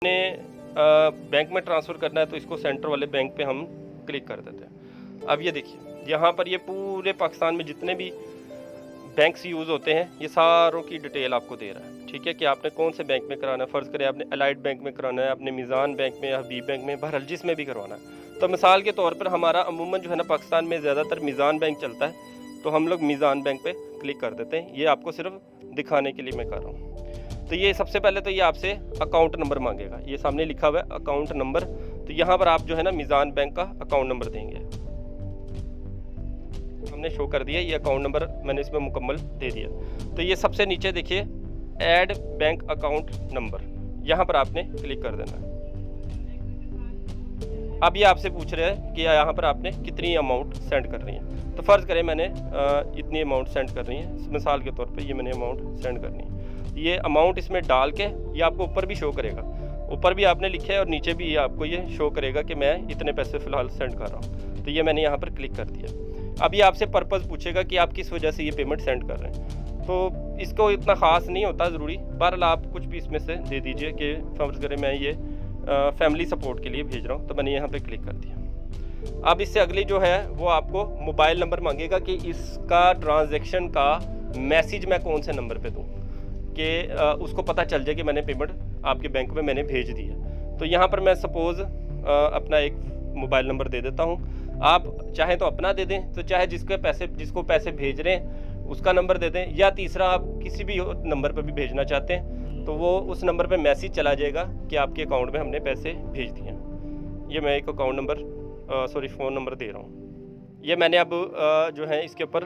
Bank में transfer करना है तो इसको सेंटर वाले बैंक पे हम क्लिक कर देते हैं। अब ये देखिए यहाँ पर ये पूरे पाकिस्तान में जितने भी बैंक्स यूज़ होते हैं ये सारों की डिटेल आपको दे रहा है, ठीक है, कि आपने कौन से बैंक में कराना है। फ़र्ज़ करें आपने अलाइड बैंक में कराना है, आपने मीज़ान बैंक में या हबीब बैंक में, बहरहाल जिसमें भी करवाना है। तो मिसाल के तौर पर हमारा अमूमन जो है ना पाकिस्तान में ज़्यादातर मीज़ान बैंक चलता है, तो हम लोग मीज़ान बैंक पे क्लिक कर देते हैं। ये आपको सिर्फ दिखाने के लिए मैं कर रहा हूँ। तो ये सबसे पहले तो ये आपसे अकाउंट नंबर मांगेगा, ये सामने लिखा हुआ है अकाउंट नंबर। तो यहाँ पर आप जो है ना मीज़ान बैंक का अकाउंट नंबर देंगे। हमने शो कर दिया, ये अकाउंट नंबर मैंने इसमें मुकम्मल दे दिया। तो ये सबसे नीचे देखिए ऐड बैंक अकाउंट नंबर, यहाँ पर आपने क्लिक कर देना है। अब ये आपसे पूछ रहे हैं कि यहाँ पर आपने कितनी अमाउंट सेंड कर रही है। तो फ़र्ज़ करें मैंने इतनी अमाउंट सेंड कर रही है, मिसाल के तौर पे ये मैंने अमाउंट सेंड करनी है। ये अमाउंट इसमें डाल के ये आपको ऊपर भी शो करेगा, ऊपर भी आपने लिखा है और नीचे भी ये आपको ये शो करेगा कि मैं इतने पैसे फ़िलहाल सेंड कर रहा हूँ। तो ये मैंने यहाँ पर क्लिक कर दिया। अब ये आपसे पर्पज़ पूछेगा कि आप किस वजह से ये पेमेंट सेंड कर रहे हैं। तो इसको इतना ख़ास नहीं होता ज़रूरी, बहरहाल आप कुछ भी इसमें से दे दीजिए कि फ़र्ज़ करें मैं ये फैमिली सपोर्ट के लिए भेज रहा हूँ, तो मैंने यहाँ पे क्लिक कर दिया। अब इससे अगली जो है वो आपको मोबाइल नंबर मांगेगा कि इसका ट्रांजैक्शन का मैसेज मैं कौन से नंबर पे दूँ कि उसको पता चल जाए कि मैंने पेमेंट आपके बैंक में मैंने भेज दी है। तो यहाँ पर मैं सपोज़ अपना एक मोबाइल नंबर दे देता हूँ। आप चाहें तो अपना दे दें, तो चाहे जिसको पैसे भेज रहे हैं उसका नंबर दे दें, या तीसरा आप किसी भी नंबर पर भी भेजना चाहते हैं तो वो उस नंबर पे मैसेज चला जाएगा कि आपके अकाउंट में हमने पैसे भेज दिए हैं। ये मैं एक अकाउंट नंबर फ़ोन नंबर दे रहा हूँ। ये मैंने अब जो है इसके ऊपर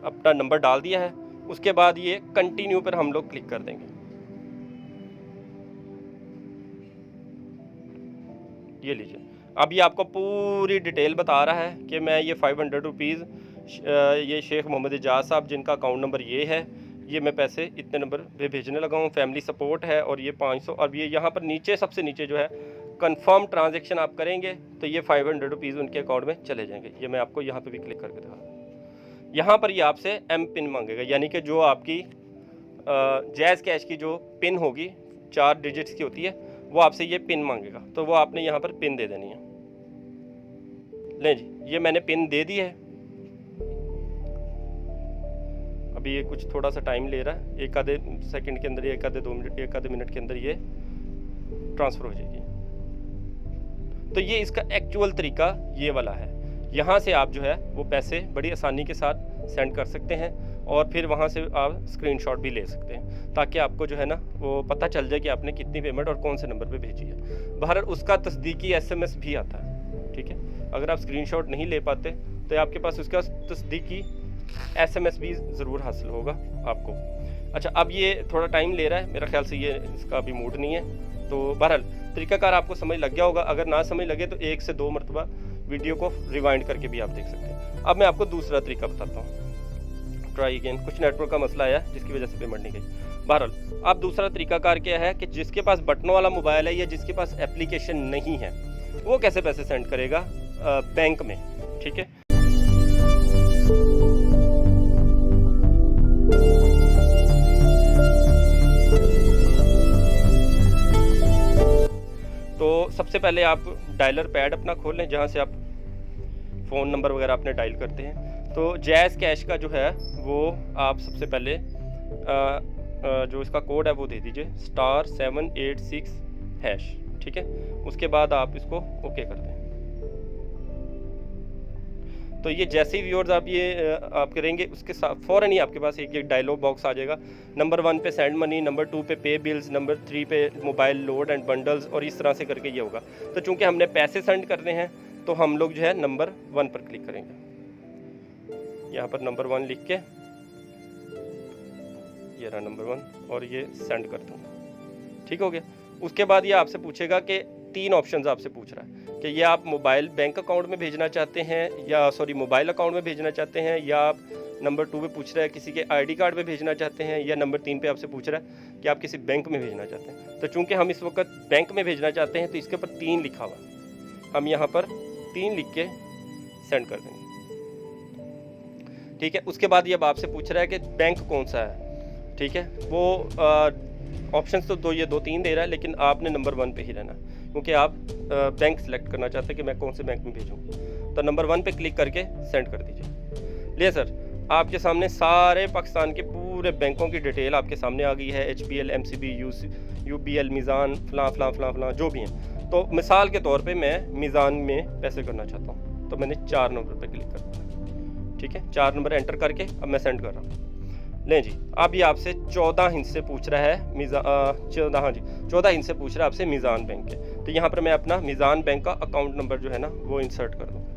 अपना नंबर डाल दिया है। उसके बाद ये कंटिन्यू पर हम लोग क्लिक कर देंगे। ये लीजिए, अब ये आपको पूरी डिटेल बता रहा है कि मैं ये 500 रुपीज़ ये शेख मोहम्मद एजाज साहब जिनका अकाउंट नंबर ये है, ये मैं पैसे इतने नंबर पे भेजने लगा हूँ, फैमिली सपोर्ट है और ये 500। और ये यहाँ पर नीचे सबसे नीचे जो है कंफर्म ट्रांजैक्शन आप करेंगे तो ये 500 रुपीज़ उनके अकाउंट में चले जाएंगे। ये मैं आपको यहाँ पे भी क्लिक करके दिखा। यहाँ पर ये आपसे एम पिन मांगेगा, यानी कि जो आपकी जैज़ कैश की जो पिन होगी 4 डिजिट्स की होती है, वो आपसे ये पिन मांगेगा। तो वो आपने यहाँ पर पिन दे देनी है। लें जी, ये मैंने पिन दे दी है। अभी ये कुछ थोड़ा सा टाइम ले रहा है, एक आधे सेकंड के अंदर, एक आधे मिनट के अंदर ये ट्रांसफ़र हो जाएगी। तो ये इसका एक्चुअल तरीका ये वाला है। यहाँ से आप जो है वो पैसे बड़ी आसानी के साथ सेंड कर सकते हैं और फिर वहाँ से आप स्क्रीनशॉट भी ले सकते हैं, ताकि आपको जो है ना वो पता चल जाए कि आपने कितनी पेमेंट और कौन से नंबर पे भेजी है। बहरहाल उसका तस्दीकी SMS भी आता है, ठीक है। अगर आप स्क्रीनशॉट नहीं ले पाते तो आपके पास उसका तस्दीकी SMS भी ज़रूर हासिल होगा आपको। अच्छा, अब ये थोड़ा टाइम ले रहा है, मेरा ख्याल से ये इसका अभी मूड नहीं है। तो बहरहाल तरीकाकार आपको समझ लग गया होगा। अगर ना समझ लगे तो 1 से 2 मरतबा वीडियो को रिवाइंड करके भी आप देख सकते हैं। अब मैं आपको दूसरा तरीका बताता हूँ। ट्राई अगेन, कुछ नेटवर्क का मसला आया जिसकी वजह से पेमेंट नहीं गई। बहरहाल अब दूसरा तरीकाकार क्या है कि जिसके पास बटनों वाला मोबाइल है या जिसके पास एप्लीकेशन नहीं है वो कैसे पैसे सेंड करेगा बैंक में, ठीक है। तो सबसे पहले आप डायलर पैड अपना खोल लें, जहाँ से आप फ़ोन नंबर वगैरह अपने डायल करते हैं। तो जैज़ कैश का जो है वो आप सबसे पहले जो इसका कोड है वो दे दीजिए *786#, ठीक है। उसके बाद आप इसको ओके कर दें। तो ये जैसे ही व्यूअर्स आप करेंगे उसके साथ फ़ौरन ही आपके पास एक डायलॉग बॉक्स आ जाएगा। नंबर 1 पे सेंड मनी, नंबर 2 पे पे बिल्स, नंबर 3 पे मोबाइल लोड एंड बंडल्स, और इस तरह से करके ये होगा। तो चूंकि हमने पैसे सेंड करने हैं तो हम लोग जो है नंबर 1 पर क्लिक करेंगे। यहाँ पर नंबर 1 लिख के, ये रहा नंबर 1, और ये सेंड कर दूँगा, ठीक हो गया। उसके बाद ये आपसे पूछेगा कि 3 ऑप्शंस आपसे पूछ रहा है कि ये आप मोबाइल बैंक अकाउंट में भेजना चाहते हैं या मोबाइल अकाउंट में भेजना चाहते हैं, या आप नंबर 2 पे पूछ रहा है किसी के ID कार्ड पे भेजना चाहते हैं, या नंबर 3 पे आपसे पूछ रहा है कि आप किसी बैंक में भेजना चाहते हैं। तो चूंकि हम इस वक्त बैंक में भेजना चाहते हैं तो इसके ऊपर 3 लिखा हुआ, हम यहाँ पर 3 लिख के सेंड कर देंगे, ठीक है। उसके बाद ये अब आपसे पूछ रहा है कि बैंक कौन सा है, ठीक है। वो ऑप्शंस तो ये दो तीन दे रहा है, लेकिन आपने नंबर 1 पे ही रहना, क्योंकि आप बैंक सेलेक्ट करना चाहते हैं कि मैं कौन से बैंक में भेजूँ। तो नंबर 1 पे क्लिक करके सेंड कर दीजिए। लिए सर, आपके सामने सारे पाकिस्तान के पूरे बैंकों की डिटेल आपके सामने आ गई है। HBL, MCB, UBL, मीज़ान, फलां जो भी हैं। तो मिसाल के तौर पे मैं मीज़ान में पैसे करना चाहता हूँ, तो मैंने 4 नंबर पे क्लिक कर दिया। ठीक है, 4 नंबर एंटर करके अब मैं सेंड कर रहा हूँ। लें जी, अब ये आपसे 14 हिंस से पूछ रहा है 14 हिंस से पूछ रहा है आपसे मीज़ान बैंक के। तो यहाँ पर मैं अपना मीज़ान बैंक का अकाउंट नंबर जो है ना वो इंसर्ट कर दूँगा।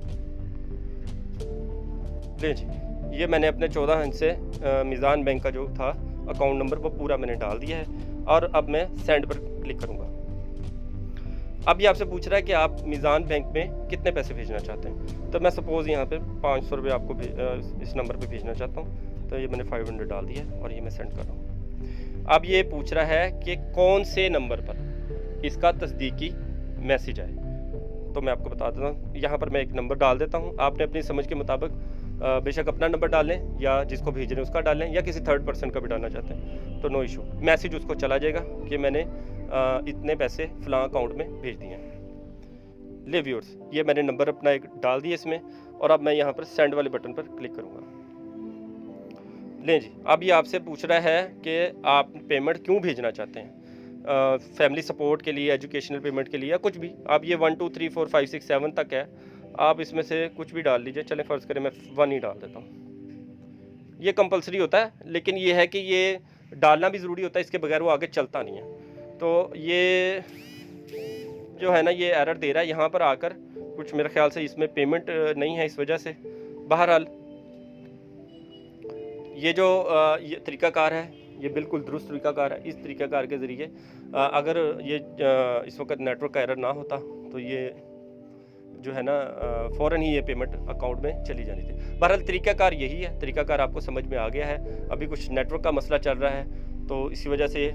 लें जी, ये मैंने अपने 14 हिंस से मीज़ान बैंक का जो था अकाउंट नंबर वो पूरा मैंने डाल दिया है, और अब मैं सेंड पर क्लिक करूँगा। अब ये आपसे पूछ रहा है कि आप मीज़ान बैंक में कितने पैसे भेजना चाहते हैं। तो मैं सपोज़ यहाँ पे 500 रुपये आपको इस नंबर पे भेजना चाहता हूँ। तो ये मैंने 500 डाल दिया और ये मैं सेंड कर रहा हूँ। अब ये पूछ रहा है कि कौन से नंबर पर इसका तस्दीकी मैसेज आए। तो मैं आपको बता देता हूँ, यहाँ पर मैं एक नंबर डाल देता हूँ। आपने अपनी समझ के मुताबिक बेशक अपना नंबर डालें या जिसको भेज रहे हैं उसका डालें, या किसी थर्ड पर्सन का भी डालना चाहते हैं तो नो इशू। मैसेज उसको चला जाएगा कि मैंने इतने पैसे फ़लाँ अकाउंट में भेज दिए हैं। ले व्यूअर्स, ये मैंने नंबर अपना एक डाल दिया इसमें, और अब मैं यहाँ पर सेंड वाले बटन पर क्लिक करूँगा। लें जी, अब ये आपसे पूछ रहा है कि आप पेमेंट क्यों भेजना चाहते हैं, फैमिली सपोर्ट के लिए, एजुकेशनल पेमेंट के लिए, या कुछ भी। आप ये 1 2 3 4 5 6 7 तक है, आप इसमें से कुछ भी डाल लीजिए। चलें फ़र्ज़ करें मैं 1 ही डाल देता हूँ। ये कंपलसरी होता है, लेकिन ये है कि ये डालना भी ज़रूरी होता है, इसके बगैर वो आगे चलता नहीं है। तो ये जो है ना ये एरर दे रहा है यहाँ पर आकर, कुछ मेरे ख्याल से इसमें पेमेंट नहीं है इस वजह से। बहरहाल ये जो ये तरीक़ाकार है ये बिल्कुल दुरुस्त तरीक़ाकार है। इस तरीक़ाकार के ज़रिए अगर ये इस वक्त नेटवर्क का एरर ना होता तो ये जो है ना फ़ौरन ही ये पेमेंट अकाउंट में चली जानी थी। बहरहाल तरीक़ाकार यही है, तरीक़ाकार आपको समझ में आ गया है। अभी कुछ नेटवर्क का मसला चल रहा है तो इसी वजह से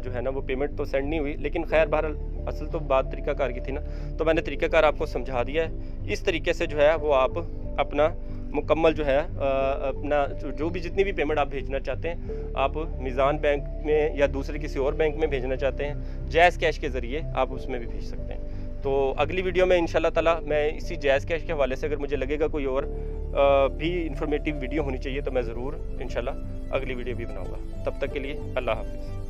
जो है ना वो पेमेंट तो सेंड नहीं हुई, लेकिन खैर बहरहाल असल तो बात तरीक़ाकार की थी ना, तो मैंने तरीक़ाकार आपको समझा दिया है। इस तरीके से जो है वो आप अपना मुकम्मल जो है अपना जो भी जितनी भी पेमेंट आप भेजना चाहते हैं, आप मीज़ान बैंक में या दूसरे किसी और बैंक में भेजना चाहते हैं, जैज़ कैश के ज़रिए आप उसमें भी भेज सकते हैं। तो अगली वीडियो में इंशाल्लाह ताला मैं इसी जैज़ कैश के हवाले से अगर मुझे लगेगा कोई और भी इंफॉर्मेटिव वीडियो होनी चाहिए तो मैं ज़रूर इंशाल्लाह अगली वीडियो भी बनाऊँगा। तब तक के लिए अल्लाह हाफ़िज़।